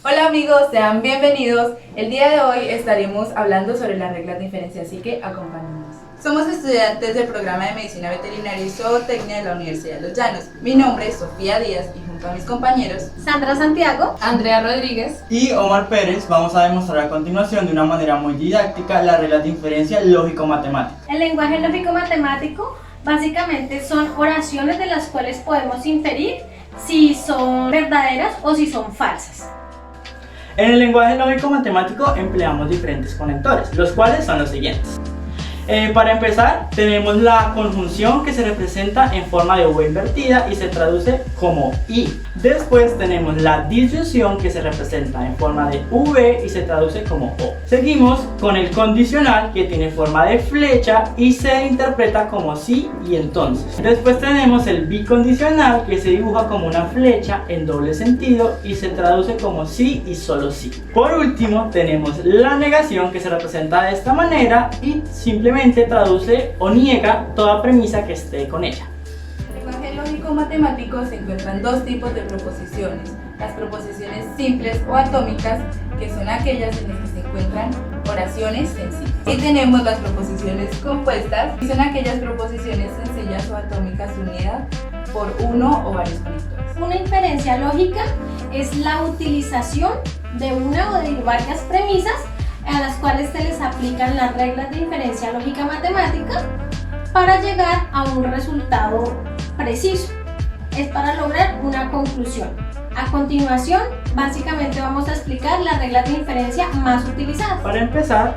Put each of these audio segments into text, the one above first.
Hola amigos, sean bienvenidos. El día de hoy estaremos hablando sobre las reglas de inferencia, así que acompáñenos. Somos estudiantes del programa de Medicina Veterinaria y Zootecnia de la Universidad de Los Llanos. Mi nombre es Sofía Díaz y junto a mis compañeros Sandra Santiago, Andrea Rodríguez y Omar Pérez vamos a demostrar a continuación de una manera muy didáctica las reglas de inferencia lógico-matemática. el lenguaje lógico-matemático básicamente son oraciones de las cuales podemos inferir si son verdaderas o si son falsas. En el lenguaje lógico-matemático empleamos diferentes conectores, los cuales son los siguientes. Para empezar, tenemos la conjunción que se representa en forma de V invertida y se traduce como I. Después tenemos la disyunción que se representa en forma de V y se traduce como O. Seguimos con el condicional que tiene forma de flecha y se interpreta como sí y entonces. Después tenemos el bicondicional que se dibuja como una flecha en doble sentido y se traduce como sí y solo sí. Por último tenemos la negación que se representa de esta manera y simplemente traduce o niega toda premisa que esté con ella. En el lenguaje lógico-matemático se encuentran dos tipos de proposiciones: las proposiciones simples o atómicas, que son aquellas en las que se encuentran oraciones sencillas, y tenemos las proposiciones compuestas, que son aquellas proposiciones sencillas o atómicas unidas por uno o varios conectores. Una inferencia lógica es la utilización de una o de varias premisas a las cuales se les aplican las reglas de inferencia lógica matemática para llegar a un resultado preciso. Es para lograr una conclusión. A continuación, básicamente vamos a explicar las reglas de inferencia más utilizadas. Para empezar,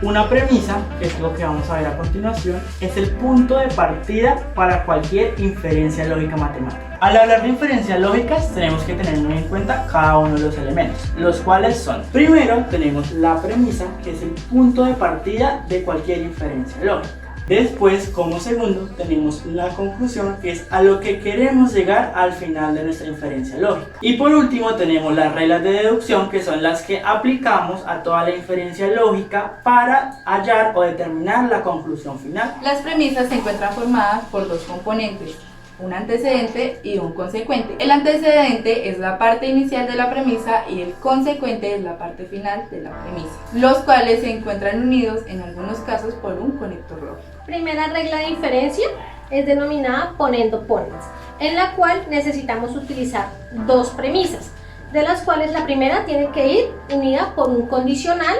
una premisa, que es lo que vamos a ver a continuación, es el punto de partida para cualquier inferencia lógica matemática. Al hablar de inferencias lógicas tenemos que tener muy en cuenta cada uno de los elementos, los cuales son: primero tenemos la premisa, que es el punto de partida de cualquier inferencia lógica. Después, como segundo, tenemos la conclusión, que es a lo que queremos llegar al final de nuestra inferencia lógica. Y por último tenemos las reglas de deducción, que son las que aplicamos a toda la inferencia lógica para hallar o determinar la conclusión final. Las premisas se encuentran formadas por dos componentes: un antecedente y un consecuente. El antecedente es la parte inicial de la premisa y el consecuente es la parte final de la premisa, los cuales se encuentran unidos en algunos casos por un conector lógico. Primera regla de inferencia es denominada ponendo ponens, en la cual necesitamos utilizar dos premisas, de las cuales la primera tiene que ir unida por un condicional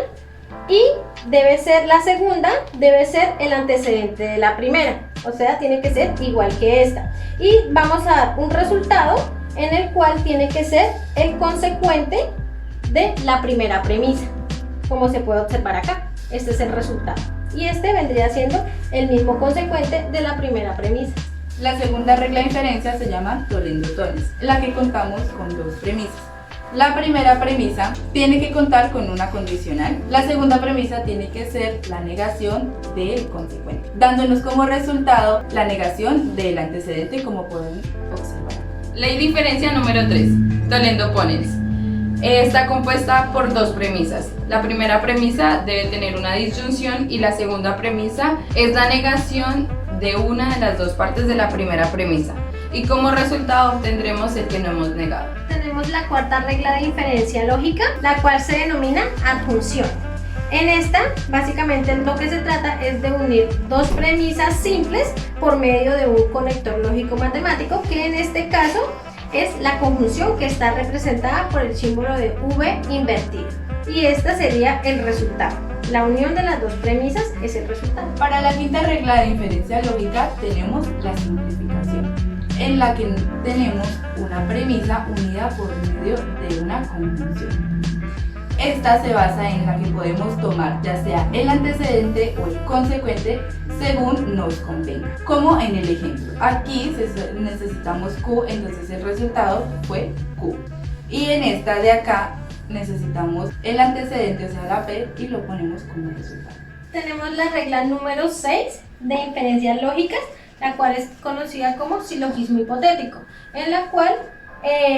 y la segunda debe ser el antecedente de la primera, o sea, tiene que ser igual que esta. Y vamos a dar un resultado en el cual tiene que ser el consecuente de la primera premisa, como se puede observar acá. Este es el resultado y este vendría siendo el mismo consecuente de la primera premisa. La segunda regla de inferencia se llama tolendo tones, en la que contamos con dos premisas. La primera premisa tiene que contar con una condicional. La segunda premisa tiene que ser la negación del consecuente, dándonos como resultado la negación del antecedente, como pueden observar. Ley de inferencia número 3, tolendo ponens. Está compuesta por dos premisas. La primera premisa debe tener una disyunción y la segunda premisa es la negación de una de las dos partes de la primera premisa. Y como resultado obtendremos el que no hemos negado. Tenemos la cuarta regla de inferencia lógica, la cual se denomina adjunción. En esta, básicamente lo que se trata es de unir dos premisas simples por medio de un conector lógico matemático, que en este caso es la conjunción, que está representada por el símbolo de V invertido. Y esta sería el resultado. La unión de las dos premisas es el resultado. Para la quinta regla de inferencia lógica tenemos la simplificación, en la que tenemos una premisa unida por medio de una conjunción. Esta se basa en la que podemos tomar ya sea el antecedente o el consecuente según nos convenga, como en el ejemplo. Aquí necesitamos Q, entonces el resultado fue Q. Y en esta de acá necesitamos el antecedente, o sea la P, y lo ponemos como resultado. Tenemos la regla número 6 de inferencias lógicas, la cual es conocida como silogismo hipotético, en la cual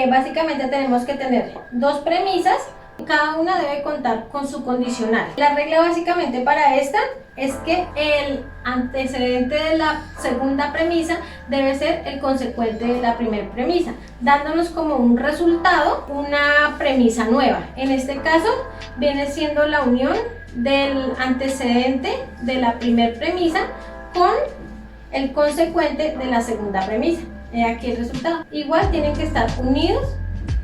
básicamente tenemos que tener dos premisas Cada una debe contar con su condicional. La regla básicamente para esta es que el antecedente de la segunda premisa debe ser el consecuente de la primera premisa, dándonos como un resultado una premisa nueva. En este caso viene siendo la unión del antecedente de la primera premisa con el consecuente de la segunda premisa. Aquí el resultado. Igual tienen que estar unidos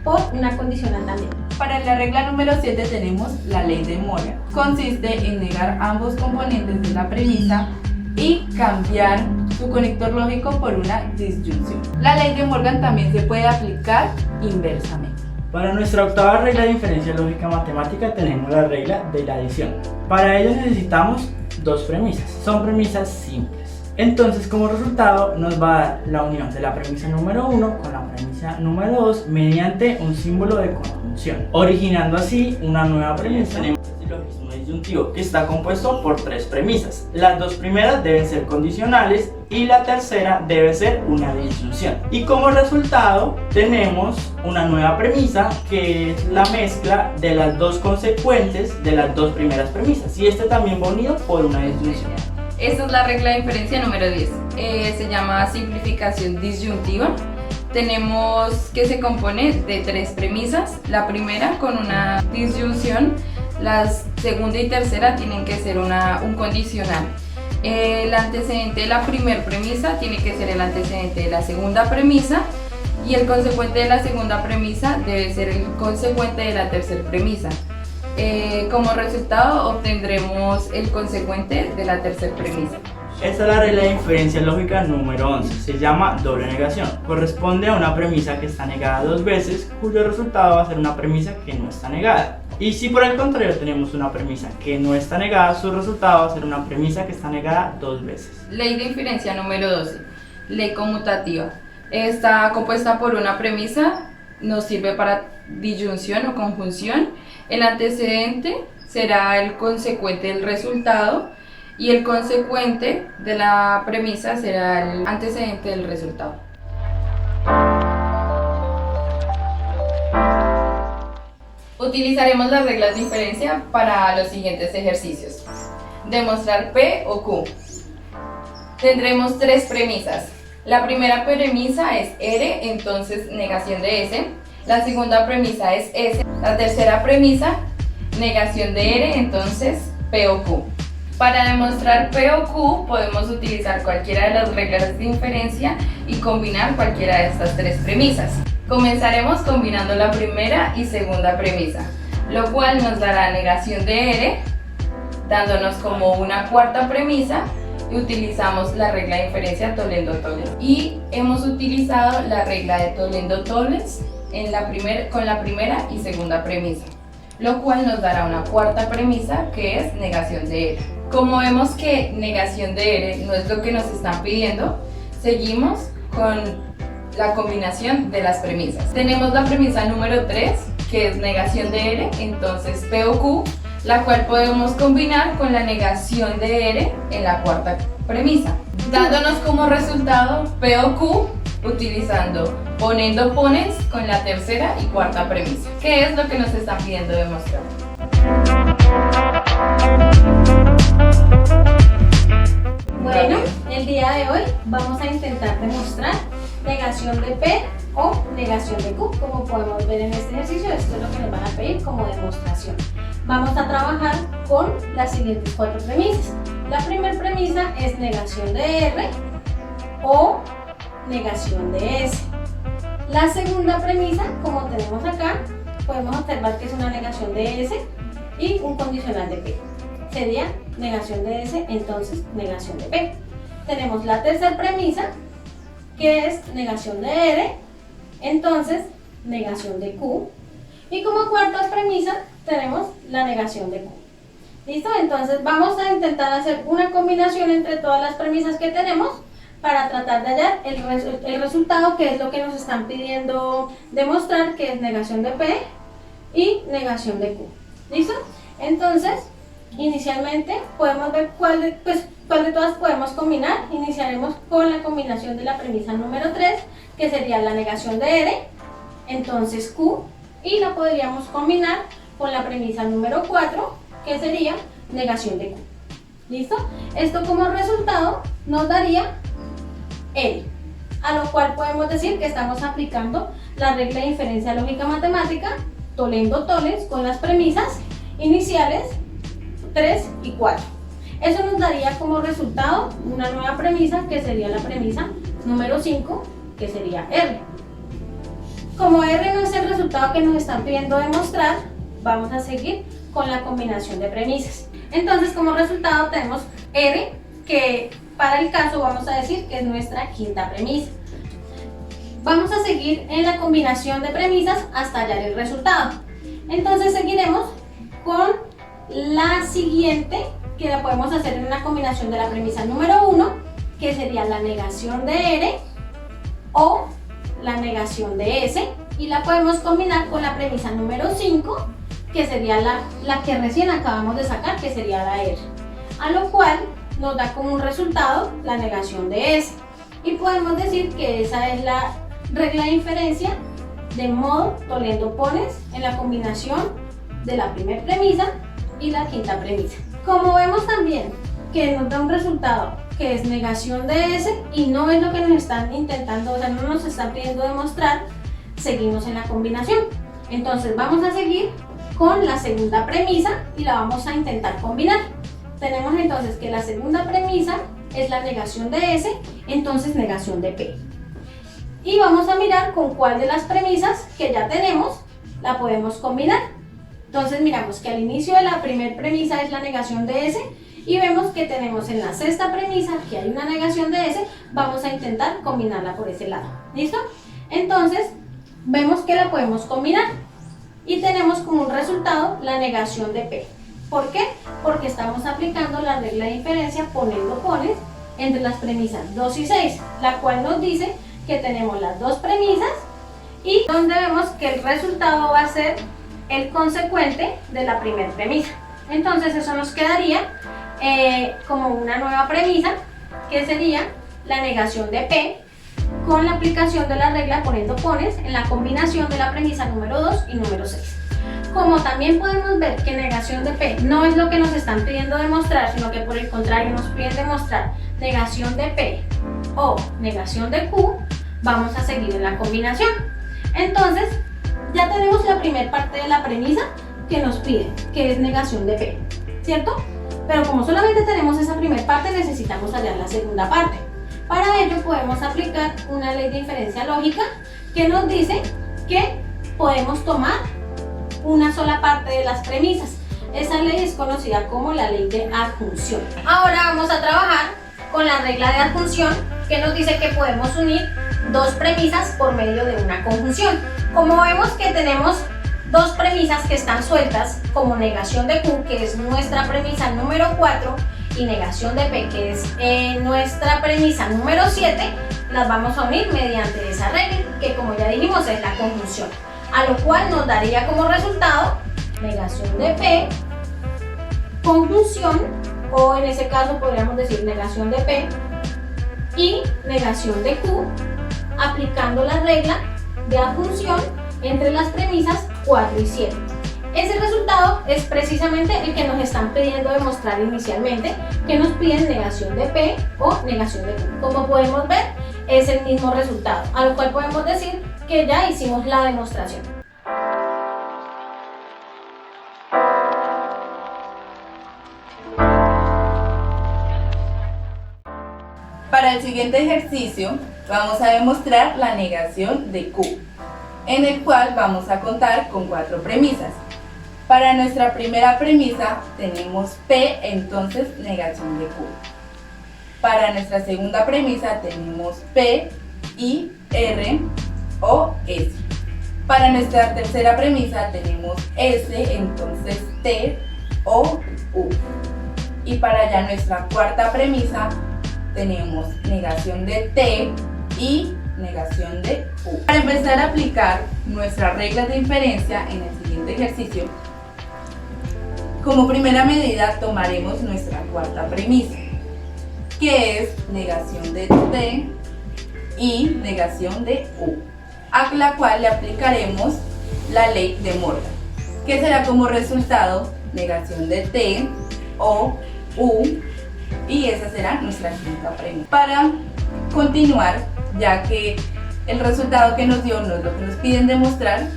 por una condicional también. Para la regla número 7 tenemos la ley de Morgan. Consiste en negar ambos componentes de la premisa y cambiar su conector lógico por una disyunción. La ley de Morgan también se puede aplicar inversamente. Para nuestra octava regla de inferencia lógica matemática tenemos la regla de la adición. Para ello necesitamos dos premisas. Son premisas simples. Entonces, como resultado, nos va a dar la unión de la premisa número 1 con la premisa número 2 mediante un símbolo de conjunción, originando así una nueva premisa. Tenemos el silogismo disyuntivo, que está compuesto por tres premisas. Las dos primeras deben ser condicionales y la tercera debe ser una disyunción. Y como resultado, tenemos una nueva premisa, que es la mezcla de las dos consecuentes de las dos primeras premisas. Y este también va unido por una disyunción. Esta es la regla de inferencia número 10. Se llama simplificación disyuntiva. Tenemos que se compone de tres premisas. La primera con una disyunción, la segunda y tercera tienen que ser un condicional. El antecedente de la primera premisa tiene que ser el antecedente de la segunda premisa y el consecuente de la segunda premisa debe ser el consecuente de la tercera premisa. Como resultado obtendremos el consecuente de la tercera premisa. Esta es la regla de inferencia lógica número 11, se llama doble negación. Corresponde a una premisa que está negada dos veces, cuyo resultado va a ser una premisa que no está negada. Y si por el contrario tenemos una premisa que no está negada, su resultado va a ser una premisa que está negada dos veces. Ley de inferencia número 12, ley conmutativa. Está compuesta por una premisa, nos sirve para disyunción o conjunción. El antecedente será el consecuente del resultado y el consecuente de la premisa será el antecedente del resultado. Utilizaremos las reglas de inferencia para los siguientes ejercicios. Demostrar P o Q. Tendremos tres premisas. La primera premisa es R, entonces negación de S. La segunda premisa es S. La tercera premisa, negación de R, entonces P o Q. Para demostrar P o Q podemos utilizar cualquiera de las reglas de inferencia y combinar cualquiera de estas tres premisas. Comenzaremos combinando la primera y segunda premisa, lo cual nos dará negación de R, dándonos como una cuarta premisa, y utilizamos la regla de inferencia Toledo-Tollens. Y hemos utilizado la regla de Toledo-Tollens con la primera y segunda premisa, lo cual nos dará una cuarta premisa que es negación de R. Como vemos que negación de R no es lo que nos están pidiendo, seguimos con la combinación de las premisas. Tenemos la premisa número 3, que es negación de R, entonces P o Q, la cual podemos combinar con la negación de R en la cuarta premisa, dándonos como resultado P o Q poniendo ponens con la tercera y cuarta premisa, que es lo que nos están pidiendo demostrar. Bueno, el día de hoy vamos a intentar demostrar negación de P o negación de Q. Como podemos ver en este ejercicio, esto es lo que nos van a pedir como demostración. Vamos a trabajar con las siguientes cuatro premisas. La primera premisa es negación de R o negación de S. La segunda premisa, como tenemos acá, podemos observar que es una negación de S y un condicional de P. Sería negación de S, entonces negación de P. Tenemos la tercera premisa, que es negación de R, entonces negación de Q. Y como cuarta premisa tenemos la negación de Q. ¿Listo? Entonces vamos a intentar hacer una combinación entre todas las premisas que tenemos para tratar de hallar el resultado, que es lo que nos están pidiendo demostrar, que es negación de P y negación de Q. ¿Listo? Entonces, inicialmente podemos ver cuál de todas podemos combinar. Iniciaremos con la combinación de la premisa número 3, que sería la negación de R, entonces Q, y la podríamos combinar con la premisa número 4, que sería negación de Q. ¿Listo? Esto como resultado nos daría R, a lo cual podemos decir que estamos aplicando la regla de inferencia lógica matemática Toledo-Toles con las premisas iniciales 3 y 4. Eso nos daría como resultado una nueva premisa, que sería la premisa número 5, que sería R. Como R no es el resultado que nos están pidiendo demostrar, vamos a seguir con la combinación de premisas. Entonces, como resultado tenemos R, que para el caso vamos a decir que es nuestra quinta premisa. Vamos a seguir en la combinación de premisas hasta hallar el resultado. Entonces seguiremos con la siguiente, que la podemos hacer en una combinación de la premisa número 1, que sería la negación de R o la negación de S, y la podemos combinar con la premisa número 5, que sería la que recién acabamos de sacar, que sería la R, a lo cual nos da como un resultado la negación de S, y podemos decir que esa es la regla de inferencia de modo Toledo-Pones en la combinación de la primera premisa y la quinta premisa. Como vemos también que nos da un resultado que es negación de S y no es lo que nos están intentando, o sea, no nos están pidiendo demostrar, seguimos en la combinación. Entonces vamos a seguir con la segunda premisa y la vamos a intentar combinar. Tenemos entonces que la segunda premisa es la negación de S, entonces negación de P. Y vamos a mirar con cuál de las premisas que ya tenemos la podemos combinar. Entonces miramos que al inicio de la primera premisa es la negación de S y vemos que tenemos en la sexta premisa que hay una negación de S, vamos a intentar combinarla por ese lado. ¿Listo? Entonces vemos que la podemos combinar y tenemos como un resultado la negación de P. ¿Por qué? Porque estamos aplicando la regla de inferencia Toledo-Pones entre las premisas 2 y 6, la cual nos dice que tenemos las dos premisas y donde vemos que el resultado va a ser el consecuente de la primera premisa. Entonces eso nos quedaría como una nueva premisa, que sería la negación de P con la aplicación de la regla Toledo-Pones en la combinación de la premisa número 2 y número 6. Como también podemos ver que negación de P no es lo que nos están pidiendo demostrar, sino que por el contrario nos piden demostrar negación de P o negación de Q, vamos a seguir en la combinación. Entonces ya tenemos la primera parte de la premisa que nos pide, que es negación de P, ¿cierto? Pero como solamente tenemos esa primera parte, necesitamos hallar la segunda parte. Para ello podemos aplicar una ley de inferencia lógica que nos dice que podemos tomar una sola parte de las premisas. Esa ley es conocida como la ley de adjunción. Ahora vamos a trabajar con la regla de adjunción, que nos dice que podemos unir dos premisas por medio de una conjunción. Como vemos que tenemos dos premisas que están sueltas, como negación de Q, que es nuestra premisa número 4, y negación de P, que es nuestra premisa número 7, las vamos a unir mediante esa regla, que como ya dijimos es la conjunción, a lo cual nos daría como resultado negación de P, conjunción, o en ese caso podríamos decir negación de P y negación de Q, aplicando la regla de adjunción entre las premisas 4 y 7. Ese resultado es precisamente el que nos están pidiendo demostrar inicialmente, que nos piden negación de P o negación de Q. Como podemos ver, es el mismo resultado, a lo cual podemos decir que ya hicimos la demostración. Para el siguiente ejercicio vamos a demostrar la negación de Q, en el cual vamos a contar con 4 premisas. Para nuestra primera premisa tenemos P, entonces negación de Q. Para nuestra segunda premisa tenemos P y R o S. Para nuestra tercera premisa tenemos S, entonces T o U. Y para ya nuestra cuarta premisa tenemos negación de T y negación de U. Para empezar a aplicar nuestras reglas de inferencia en el siguiente ejercicio, como primera medida tomaremos nuestra cuarta premisa, que es negación de T y negación de U, a la cual le aplicaremos la ley de Morgan. que será como resultado negación de T o U, y esa será nuestra quinta premisa. Para continuar, ya que el resultado que nos dio no es lo que nos piden demostrar,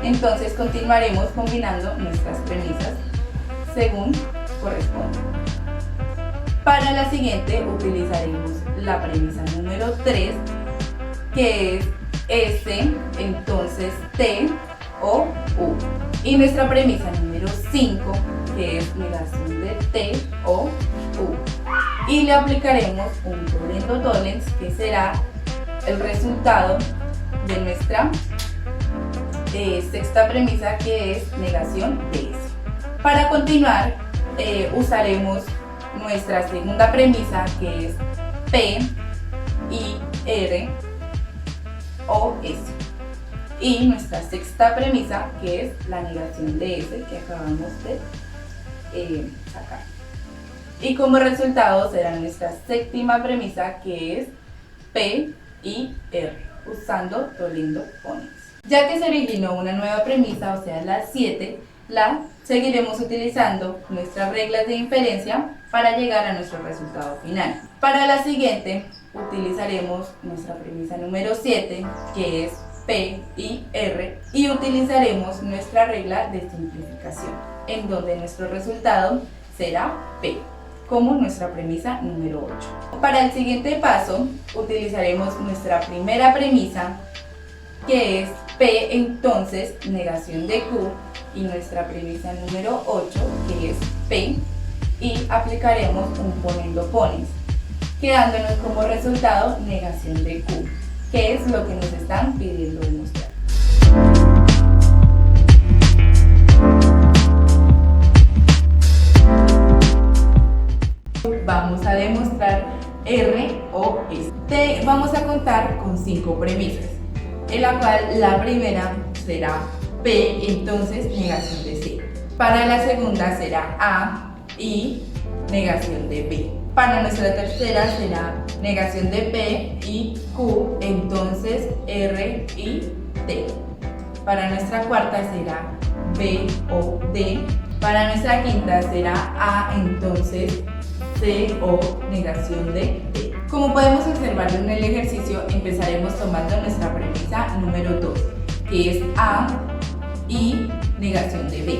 entonces continuaremos combinando nuestras premisas según corresponde. Para la siguiente utilizaremos la premisa número 3, que es S, entonces T o U. Y nuestra premisa número 5, que es negación de T o U. Y le aplicaremos un Tolendo Tollens, que será el resultado de nuestra sexta premisa, que es negación de S. Para continuar, usaremos nuestra segunda premisa, que es P, I, R o S. Y nuestra sexta premisa, que es la negación de S, que acabamos de sacar. Y como resultado será nuestra séptima premisa, que es P, I, R, usando Tolendo Tollens. Ya que se originó una nueva premisa, o sea la 7, la seguiremos utilizando nuestras reglas de inferencia para llegar a nuestro resultado final. Para la siguiente utilizaremos nuestra premisa número 7, que es P y R, y utilizaremos nuestra regla de simplificación, en donde nuestro resultado será P, como nuestra premisa número 8. Para el siguiente paso utilizaremos nuestra primera premisa, que es P, entonces negación de Q, y nuestra premisa número 8, que es P, y aplicaremos un Ponendo Pones, quedándonos como resultado negación de Q, que es lo que nos están pidiendo demostrar. Vamos a demostrar R o S. Vamos a contar con 5 premisas, en la cual la primera será P, entonces negación de C. Para la segunda será A y negación de B. Para nuestra tercera será negación de P y Q, entonces R y T. Para nuestra cuarta será B o D. Para nuestra quinta será A, entonces C o negación de D. Como podemos observar en el ejercicio, empezaremos tomando nuestra premisa número 2, que es A y negación de B,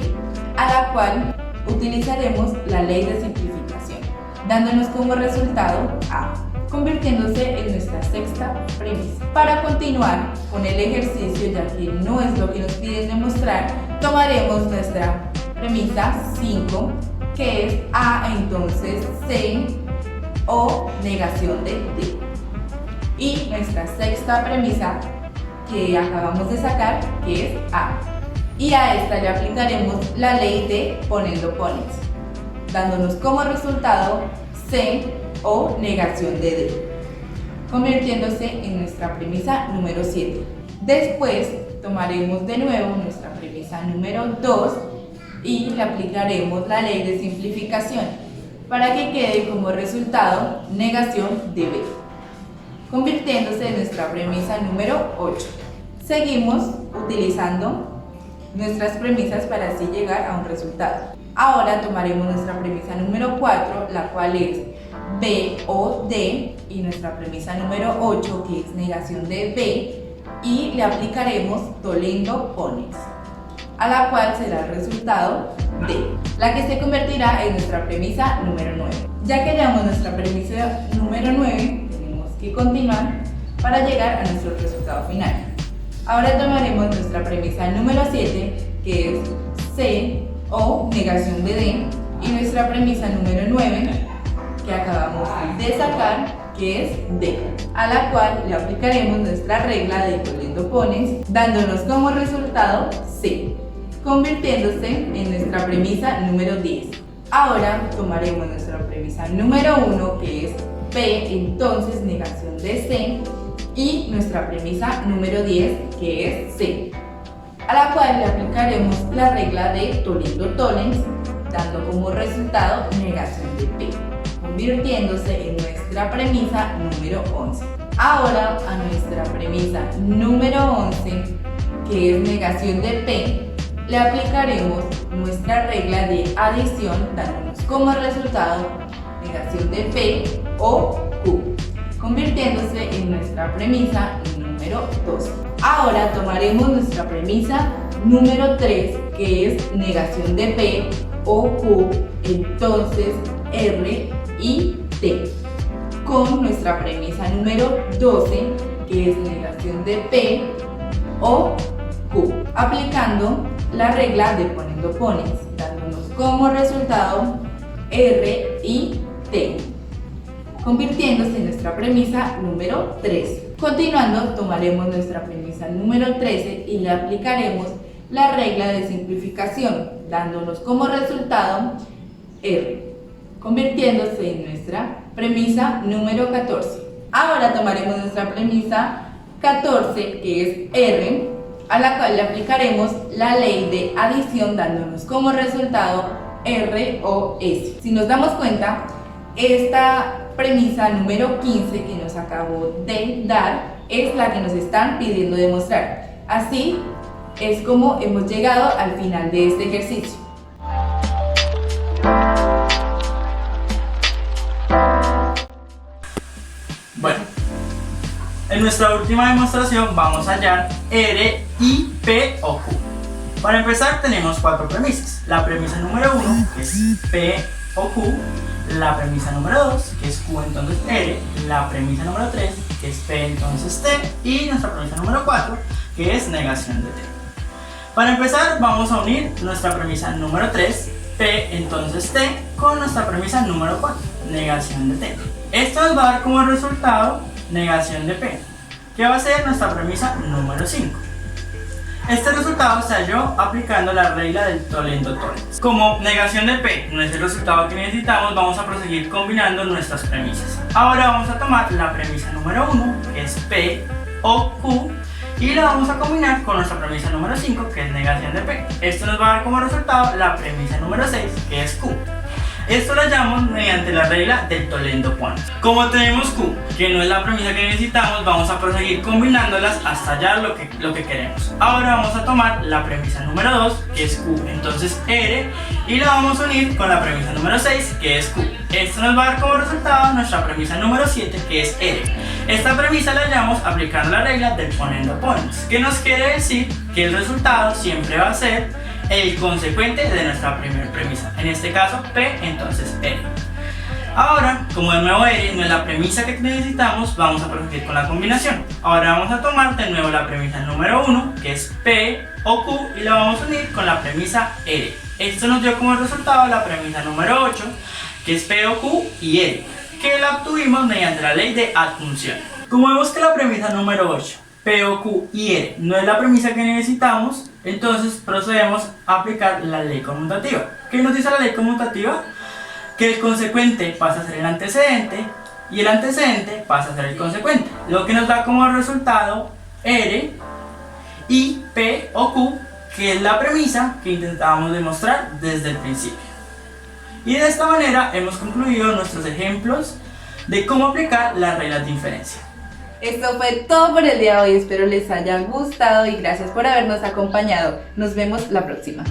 a la cual utilizaremos la ley de simplificación, dándonos como resultado A, convirtiéndose en nuestra sexta premisa. Para continuar con el ejercicio, ya que no es lo que nos piden demostrar, tomaremos nuestra premisa 5, que es A, entonces C o negación de D. Y nuestra sexta premisa que acabamos de sacar, que es A. Y a esta le aplicaremos la ley de Ponendo Pones, dándonos como resultado C o negación de D, convirtiéndose en nuestra premisa número 7. Después tomaremos de nuevo nuestra premisa número 2 y le aplicaremos la ley de simplificación para que quede como resultado negación de B, convirtiéndose en nuestra premisa número 8. Seguimos utilizando nuestras premisas para así llegar a un resultado. Ahora tomaremos nuestra premisa número 4, la cual es B o D, y nuestra premisa número 8, que es negación de B, y le aplicaremos Tolendo Pones, a la cual será el resultado D, la que se convertirá en nuestra premisa número 9. Ya que hallamos nuestra premisa número 9, tenemos que continuar para llegar a nuestro resultado final. Ahora tomaremos nuestra premisa número 7, que es C o negación de D, y nuestra premisa número 9, que acabamos de sacar, que es D, a la cual le aplicaremos nuestra regla de Tolendo Pones, dándonos como resultado C, convirtiéndose en nuestra premisa número 10. Ahora tomaremos nuestra premisa número 1, que es P, entonces negación de C, y nuestra premisa número 10, que es C, a la cual le aplicaremos la regla de Tolendo Tollens, dando como resultado negación de P, convirtiéndose en nuestra premisa número 11. Ahora a nuestra premisa número 11, que es negación de P, le aplicaremos nuestra regla de adición dándonos como resultado negación de P o Q, convirtiéndose en nuestra premisa número 2. Ahora tomaremos nuestra premisa número 3, que es negación de P o Q, entonces R y T, con nuestra premisa número 12, que es negación de P o Q, aplicando la regla de poniendo pones, dándonos como resultado R y T, convirtiéndose en nuestra premisa número 13. Continuando, tomaremos nuestra premisa número 13 y le aplicaremos la regla de simplificación, dándonos como resultado R, convirtiéndose en nuestra premisa número 14. Ahora tomaremos nuestra premisa 14, que es R, a la cual le aplicaremos la ley de adición, dándonos como resultado R o S. Si nos damos cuenta, esta premisa número 15 que nos acabo de dar es la que nos están pidiendo demostrar. Así es como hemos llegado al final de este ejercicio. Bueno, en nuestra última demostración vamos a hallar R, I, P o Q. Para empezar tenemos 4 premisas. La premisa número 1, que es P o Q. La premisa número 2, que es Q entonces R. La premisa número 3, que es P entonces T. Y nuestra premisa número 4, que es negación de T. Para empezar vamos a unir nuestra premisa número 3, P entonces T, con nuestra premisa número 4, negación de T. Esto nos va a dar como resultado negación de P, que va a ser nuestra premisa número 5. Este resultado se halló aplicando la regla del Toledo-Torrens. Como negación de P no es el resultado que necesitamos, vamos a proseguir combinando nuestras premisas. Ahora vamos a tomar la premisa número 1, que es P o Q, y la vamos a combinar con nuestra premisa número 5, que es negación de P. Esto nos va a dar como resultado la premisa número 6, que es Q. Esto lo hallamos mediante la regla del Toledo-Torrens. Como tenemos Q, que no es la premisa que necesitamos, vamos a proseguir combinándolas hasta hallar lo que queremos. Ahora vamos a tomar la premisa número 2, que es Q, entonces R, y la vamos a unir con la premisa número 6, que es Q. Esto nos va a dar como resultado nuestra premisa número 7, que es R. Esta premisa la hallamos aplicando la regla del Toledo-Torrens, que nos quiere decir que el resultado siempre va a ser el consecuente de nuestra primera premisa, en este caso P, entonces R. Ahora, como de nuevo R no es la premisa que necesitamos, vamos a proseguir con la combinación. Ahora vamos a tomar de nuevo la premisa número 1, que es P o Q, y la vamos a unir con la premisa R. Esto nos dio como resultado la premisa número 8, que es P o Q y R, que la obtuvimos mediante la ley de adjunción. Como vemos que la premisa número 8, P o Q y R no es la premisa que necesitamos, entonces procedemos a aplicar la ley conmutativa. ¿Qué nos dice la ley conmutativa? Que el consecuente pasa a ser el antecedente y el antecedente pasa a ser el consecuente, lo que nos da como resultado R y P o Q, que es la premisa que intentábamos demostrar desde el principio. Y de esta manera hemos concluido nuestros ejemplos de cómo aplicar las reglas de inferencia. Esto fue todo por el día de hoy, espero les haya gustado y gracias por habernos acompañado. Nos vemos la próxima.